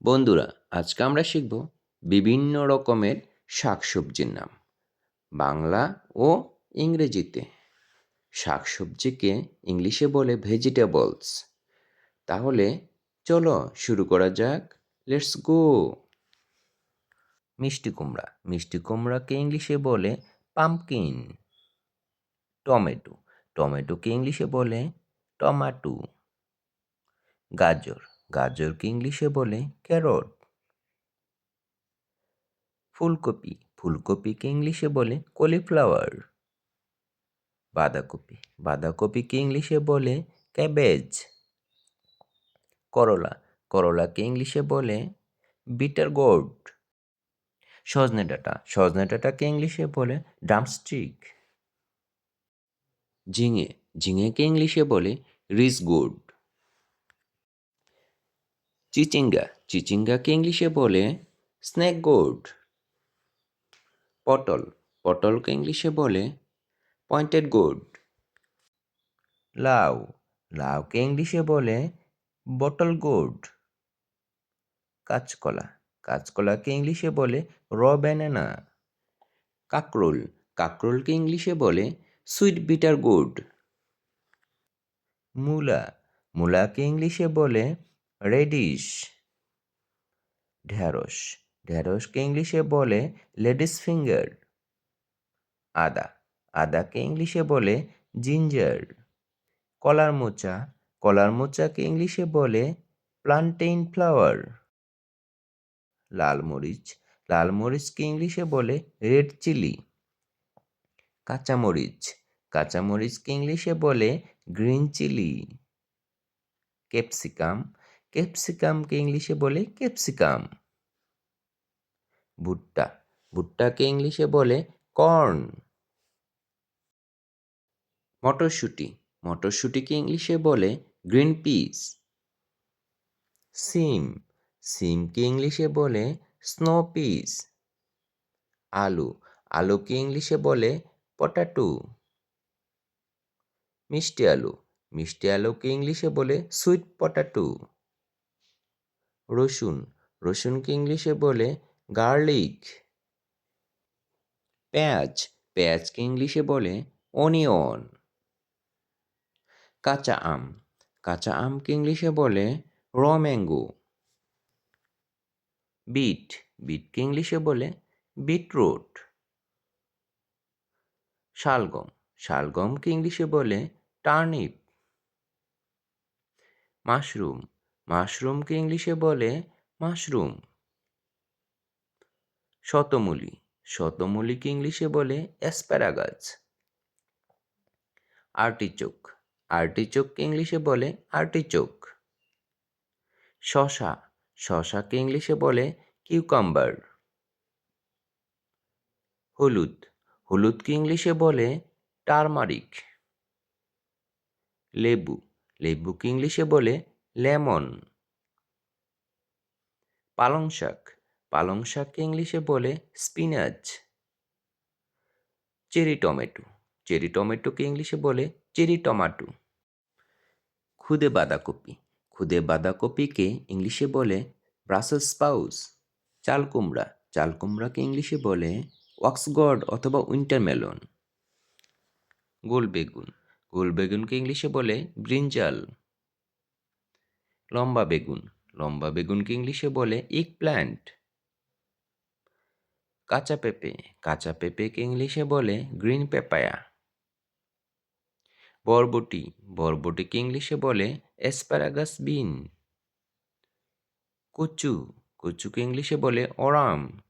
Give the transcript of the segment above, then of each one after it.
বন্ধুরা, আজকে আমরা শিখব বিভিন্ন রকমের শাকসবজির নাম বাংলা ও ইংরেজিতে। শাকসবজিকে ইংলিশে বলে ভেজিটেবলস। তাহলে চলো শুরু করা যাক। Let's go. মিষ্টি কুমড়া, মিষ্টি কুমড়াকে ইংলিশে বলে পাম্পকিন। টমেটো, টমেটোকে ইংলিশে বলে টমাটো। গাজর, গাজরকে ইংলিশে বলে ক্যারট। ফুলকপি, ফুলকপিকে ইংলিশে বলে কলিফ্লাওয়ার। বাঁধাকপি, বাঁধাকপিকে ইংলিশে বলে ক্যাবেজ। করলা, করলাকে ইংলিশে বলে বিটার গোর্ড। সজনে ডাঁটা, সজনে ডাঁটাকে ইংলিশে বলে ড্রামস্টিক। ঝিঙে, ঝিঙেকে ইংলিশে বলে রিসগুড। চিচিঙ্গা, চিচিঙ্গাকে ইংলিশে বলে স্নেক গোর্ড। পটল, পটলকে ইংলিশে বলে পয়েন্টেড গোর্ড। লাউ, লাউকে ইংলিশে বলে বটল গোর্ড। কাঁচকলা, কাঁচকলাকে ইংলিশে বলে র ব্যানানা। কাঁকরোল, কাঁকরোলকে ইংলিশে বলে সুইট বিটার গোর্ড। মূলা, মূলাকে ইংলিশে বলে রেডিশ। ঢেঁড়স, ঢেঁড়সকে ইংলিশে বলে লেডিস ফিঙ্গার। আদা, আদাকে ইংলিশে বলে জিঞ্জার। কলার মোচা, কলার মোচাকে ইংলিশে বলে প্লান্টেইন ফ্লাওয়ার। লাল মরিচ, লাল মরিচকে ইংলিশে বলে রেড চিলি। কাঁচামরিচ, কাঁচামরিচকে ইংলিশে বলে গ্রিন চিলি। ক্যাপসিকাম, ক্যাপসিকামকে ইংলিশে বলে ক্যাপসিকাম। ভুট্টা, ভুট্টাকে ইংলিশে বলে কর্ন। মটরশুঁটি, মটরশুঁটিকে ইংলিশে বলে গ্রিন পিস। সিম, সিমকে ইংলিশে বলে স্নো পিস। আলু, আলুকে ইংলিশে বলে পটাটো। মিষ্টি আলু, মিষ্টি আলুকে ইংলিশে বলে সুইট পটাটো। রসুন, রসুনকে ইংলিশে বলে গার্লিক। পেঁয়াজ, পেঁয়াজকে ইংলিশে বলে অনিয়ন। কাঁচা আম, কাঁচা আমকে ইংলিশে বলে র ম্যাঙ্গো। বিট, বিটকে ইংলিশে বলে বিটরুট। শালগম, শালগমকে ইংলিশে বলে টার্নিপ। মাশরুম, মাশরুমকে ইংলিশে বলে মাশরুম। শতমূলি, শতমূলিকে ইংলিশে বলে অ্যাসপ্যারাগাস। আর্টিচোক, আর্টিচোককে ইংলিশে বলে আর্টিচোক। শসা, শসাকে ইংলিশে বলে কিউকাম্বার। হলুদ, হলুদকে ইংলিশে বলে টারমারিক। লেবু, লেবুকে ইংলিশে বলে লেমন। পালং শাক, পালং শাককে ইংলিশে বলে স্পিনাচ। চেরি টমেটো, চেরি টমেটোকে ইংলিশে বলে চেরি টমাটো। খুদে বাঁধাকপি, খুদে বাঁধাকপিকে ইংলিশে বলে ব্রাসেলস স্পাউস। চাল কুমড়া, চাল কুমড়াকে ইংলিশে বলে ওয়াক্সগড অথবা উইন্টার মেলন। গোল বেগুন, গোল বেগুনকে ইংলিশে বলে ব্রিঞ্জাল। লম্বা বেগুন, লম্বা বেগুনকে ইংলিশে বলে ইগ প্ল্যান্ট। কাঁচা পেঁপে, কাঁচা পেঁপেকে ইংলিশে বলে গ্রিন পেপায়া। বরবটি, বরবটিকে ইংলিশে বলে অ্যাসপ্যারাগাস বিন। কচু, কচুকে ইংলিশে বলে অরাম।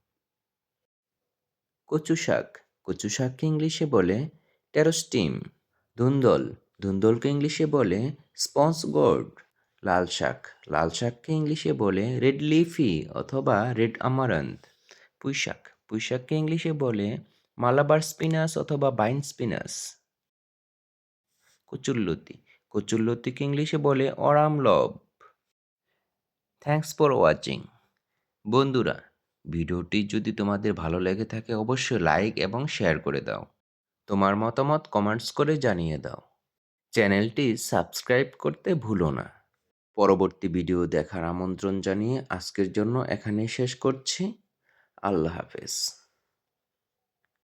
কচু শাক, কচু শাককে ইংলিশে বলে টেরোস্টিম। ধুন্দল, ধুন্দলকে ইংলিশে বলে স্পঞ্জ গোর্ড। লাল শাক, লাল শাককে ইংলিশে বলে রেড লিফি অথবা রেড আমারান্থ। পুঁই শাক, পুঁই শাককে ইংলিশে বলে মালাবার স্পিনাস অথবা বাইন স্পিনাস। কচুরলতি, কচুরলতিকে ইংলিশে বলে অরাম লব। Thanks for watching. বন্ধুরা, ভিডিওটি যদি তোমাদের ভালো লেগে থাকে অবশ্যই লাইক এবং শেয়ার করে দাও। তোমার মতামত কমেন্টস করে জানিয়ে দাও। চ্যানেলটি সাবস্ক্রাইব করতে ভুলো না। পরবর্তী ভিডিও দেখার আমন্ত্রণ জানিয়ে আজকের জন্য এখানেই শেষ করছি। আল্লাহ হাফেজ।